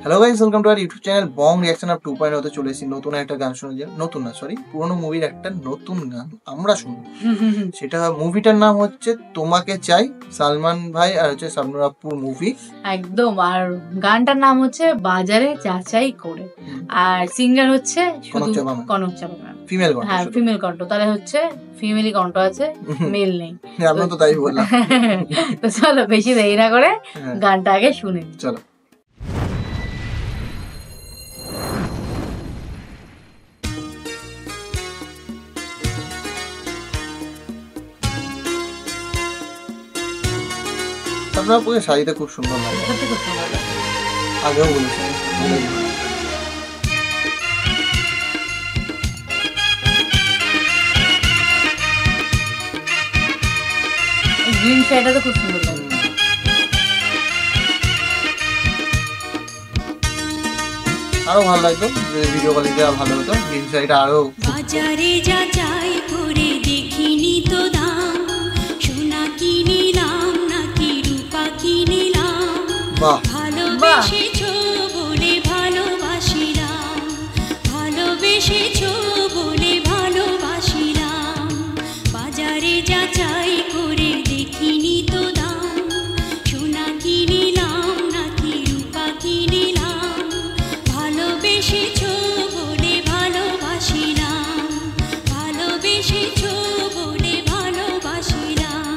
Hello guys, welcome to our YouTube channel Bong reaction of 2.0 তে চলে এসেছি নতুন একটা গান শোনার জন্য। নতুন না, সরি, পুরোনো মুভির একটা নতুন গান আমরা শুনবো। সেটা মুভিটার নাম হচ্ছে তোমাকে চাই, সালমান ভাই আর হচ্ছে শাবনূর আপুর মুভি একদম। আর গানটার নাম হচ্ছে বাজারে যাচাই করে, আর সিঙ্গার হচ্ছে শুধু কনক চাপা ম্যাম, ফিমেল কণ্ঠ। হ্যাঁ ফিমেল কণ্ঠ। তাহলে হচ্ছে ফিমেলি কণ্ঠ আছে, মেল নেই। আমরা তো তাই বললাম। তো চলো বেশি দেরি না করে গানটা আগে শুনে চলো। আপনার পুরো শাড়িটা খুব সুন্দর লাগে, আগেও বলেছি। গ্রিন শাড়িটা তো খুব সুন্দর লাগে। আরো ভালো লাগতো ভিডিও কোয়ালিটি ভালো হতো, গ্রিন শাড়িটা আরো। বাজারে যাচাই করে দেখিনি তো দাম, সোনা কিনিলাম নাকি রূপা কিনিলাম, ভালোবেসেছো বলে ভালোবাসিলাম, ভালোবেসেছো বলে ভালোবাসিলাম। বাজারে যাচাই করে দেখিনি তো দাম, সোনা কিনিলাম নাকি রূপা কিনিলাম, ভালোবেসেছো বলে ভালোবাসিলাম, ভালোবেসেছো বলে ভালোবাসিলাম।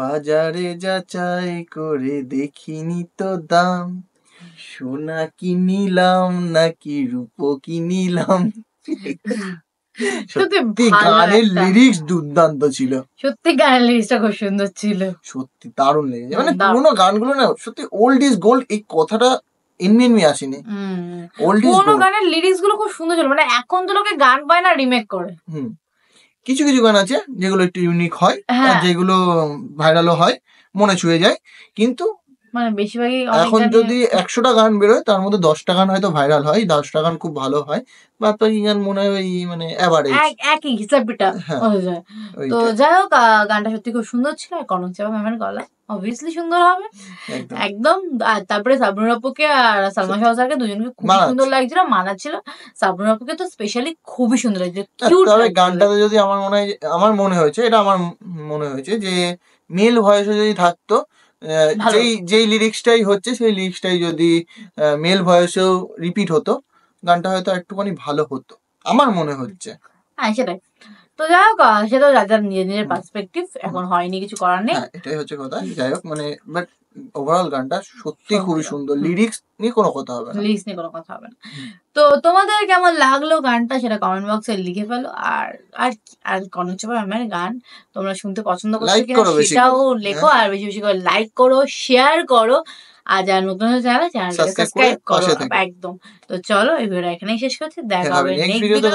বাজারে যাচাই করে দেখিনি তো দাম, সোনা কিনিলাম নাকি রূপো কিনিলাম। সত্যি গানের লিরিক্স দুর্দান্ত ছিল, সত্যি গানের লিরিক্সটা খুব সুন্দর ছিল, সত্যি দারুণ লেগেছে। মানে পুরোনো গানগুলো না সত্যি ওল্ড ইজ গোল্ড, এই কথাটা এমনি আসেনি। ওল্ড ইজ পুরোনো গোল্ড। গানের লিরিক্স গুলো খুব সুন্দর ছিল, মানে এখন তো লোকে গান পায় না, রিমেক করে। কিছু কিছু গান আছে যেগুলো একটু ইউনিক হয়, আর হ্যাঁ যেগুলো ভাইরালও হয়, মনে ছুঁয়ে যায়, কিন্তু মানে বেশিরভাগই এখন যদি 100টা গান বেরোয় তার মধ্যে 10টা গান হয়তো ভাইরাল হয়, 10টা গান খুব ভালো হয়, বাদ বাকি গান মনে হয় ওই মানে অ্যাভারেজ। একই হিসাবটা হয়ে যায়। তো যাই হোক, গানটা সত্যি খুব সুন্দর ছিল। আর কনক চাপা ম্যামের গলা অবভিয়াসলি সুন্দর হবে একদম। আর তারপরে সাবনুর আপুকে আর সালমা শাহ স্যারকে দুজনকে খুবই সুন্দর লাগছিল, মানাচ্ছিল। সাবনুর আপুকে তো স্পেশালি খুবই সুন্দর লাগছে। তবে গানটাতে যদি আমার মনে হয়েছে, এটা আমার মনে হয়েছে যে মেল ভয়েসে যদি থাকতো, যেই লিরিক্সটাই হচ্ছে সেই লিরিক্সটাই যদি মেল ভয়েসেও রিপিট হতো, গানটা হয়তো একটুখানি ভালো হতো, আমার মনে হচ্ছে। হ্যাঁ সেটাই। তো যাই হোক, সেটা যার নিজের নিজের পার্সপেক্টিভ, এখন হয়নি, কিছু করার নেই। এটাই হচ্ছে কথা। যাই হোক, মানে বাট ওভারঅল গানটা সত্যি খুবই সুন্দর। লিরিক্স নিয়ে কোনো কথা হবে না, লিরিক্স নিয়ে কোনো কথা হবে না। তো তোমাদের কেমন লাগলো গানটা সেটা কমেন্ট বক্সে লিখে ফেলো। আর আর আর কনক চাপা ম্যামের গান তোমরা শুনতে পছন্দ করছো কিনা সেটাও লেখো। আর বেশি বেশি করে লাইক করো, শেয়ার করো, আর যারা নতুন চ্যানেলটাকে সাবস্ক্রাইব করো একদম। তো চলো এই ভিডিওটা এখানেই শেষ করছি, দেখা হবে নেক্সট ভিডিওতে।